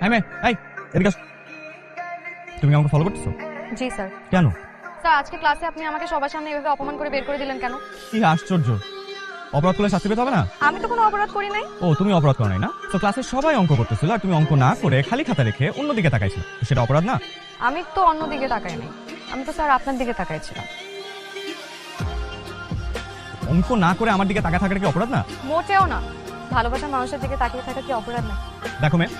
এই মেয়ে, এই এদিকে আসো। তুমি কি আমাকে ফলো করতেছো? জি স্যার। কেন? স্যার আজকে ক্লাসে আপনি আমাকে সবার সামনে এভাবে অপমান করে বের করে দিলেন কেন? কি আশ্চর্য, অপরাধ করলে শাস্তি পেতে হবে না? আমি তো কোনো অপরাধ করি নাই। ও, তুমি অপরাধ করো নাই না? তো ক্লাসের সবাই অঙ্ক করতেছিল আর তুমি অঙ্ক না করে খালি খাতা রেখে অন্যদিকে তাকাইছিল, সেটা অপরাধ না? আমি তো অন্য দিকে তাকাই নাই, আমি তো স্যার আপনার দিকে তাকাইছিলাম। অঙ্ক না করে আমার দিকে তাকা থাকাটা কি অপরাধ না? মোটেও না, ভালোবাসার মানুষের দিকে তাকিয়ে থাকা কি অপরাধ না? দেখো মেয়ে,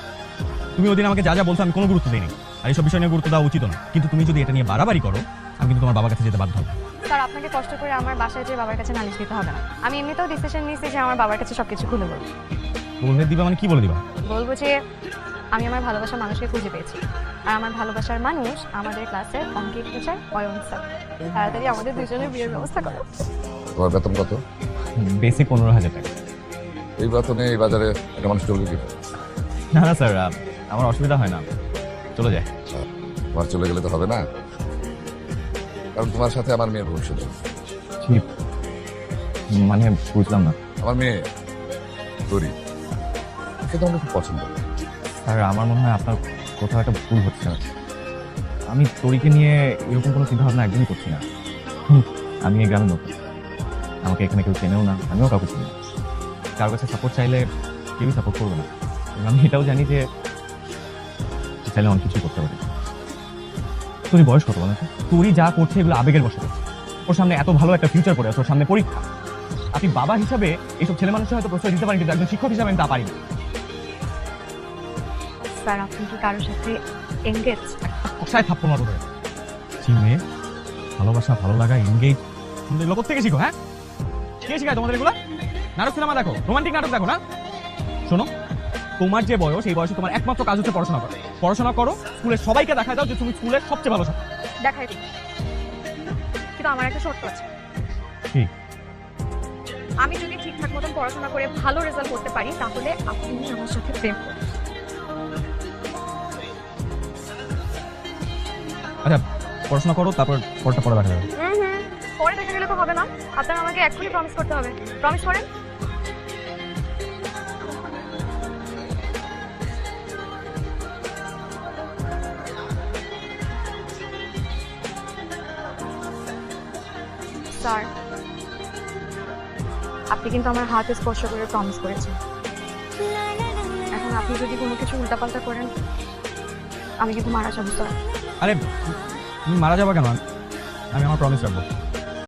তুমি ওদিন আমাকে যা যা বলছো আমি কোনো গুরুত্ব দিইনি, আর এইসব বিষয় নিয়ে গুরুত্ব দেওয়া উচিত না। কিন্তু তুমি যদি এটা নিয়ে বাড়াবাড়ি করো, আমি কিন্তু তোমার বাবার কাছে যেতে বাধ্য হবো। স্যার আপনাকে কষ্ট করে আমার বাসায় যে বাবার কাছে নালিশ দিতে হবে না। আমি এমনিতেও ডিসিশন নিয়েছি যে আমার বাবার কাছে সবকিছু খুলে বলবো। বলে দিবা মানে কি বলে দিবা? বলবো যে আমি আমার ভালোবাসার মানুষকে খুঁজে পেয়েছি, আর আমার ভালোবাসার মানুষ আমাদের ক্লাসের অঙ্কের টিচার অয়ন স্যার। তাড়াতাড়ি আমাদের দুজনের বিয়ের ব্যবস্থা করো। তোমার বেতন কত? বেসিক 15,000 টাকা। এই বেতনে এই বাজারে একটা মানুষ চলবে কি? না না স্যার, আমার অসুবিধা হয় না, চলে যায়। তোমার চলে গেলে তো হবে না, কারণ তোমার সাথে আমার মেয়ের ভবিষ্যৎ আছে। ঠিক মানে বুঝলাম না আমার মেয়ে তরি, সে তোমাকে খুব পছন্দ। স্যার, আমার মনে হয় আপনার কোথাও একটা ভুল হচ্ছে। আমি তরিকে নিয়ে এরকম কোনো চিন্তা ভাবনা একদমই করছি না। আমি এই গ্রামে নতুন, আমাকে এখানে কেউ চেনেও না, আমিও কাউকে চিনি না। কারোর কাছে সাপোর্ট চাইলে কেউই সাপোর্ট করবে না। এবং আমি এটাও জানি যে চাইলে অনেক কিছুই করতে পারি। তোর বয়স কত বলো তো? তোরই যা করছে এগুলো আবেগের বশে করছে। ওর সামনে এত ভালো একটা ফিউচার পড়ে আছে, ওর সামনে পরীক্ষা। আপনি বাবা হিসাবে এইসব ছেলে মানুষের হয়তো প্রশ্রয় দিতে পারেন, কিন্তু একজন শিক্ষক হিসাবে আমি তা পারি না। স্যার আপনি কি কারোর সাথে এঙ্গেজ? কোথায় থাপ্পড় মারবো ধরে? চিনে ভালোবাসা, ভালো লাগা, এনগেজ লোক থেকে শিখো। হ্যাঁ, কে শিখায় তোমাদের এগুলো? নাটক সিনেমা দেখো, রোমান্টিক নাটক দেখো না? শোনো, তোমার যে বয়স, এই বয়সে তোমার একমাত্র কাজ হচ্ছে পড়াশোনা করো। পড়াশোনা করো, স্কুলের সবাইকে দেখা দাও যে তুমি স্কুলের সবচেয়ে ভালো ছাত্র। দেখাই দিই, কিন্তু আমার একটা শর্ত আছে। কি? আমি যদি ঠিকঠাক মতন পড়াশোনা করে ভালো রেজাল্ট করতে পারি, তাহলে আপনি আমার সাথে প্রেম করুন। আচ্ছা, পড়াশোনা করো, তারপর পরটা পরে দেখা যাবে। পরে দেখা গেলে তো হবে না, আপনার আমাকে এক্ষুনি প্রমিস করতে হবে। প্রমিস করেন। স্যার আপনি কিন্তু আমার হাতে স্পর্শ করে প্রমিস করেছেন। এখন আপনি যদি কোনো কিছু উল্টাপাল্টা করেন, আমি কিন্তু মারা যাবো স্যার। আরে তুমি মারা যাবা কেন? আমি আমার প্রমিস রাখবো।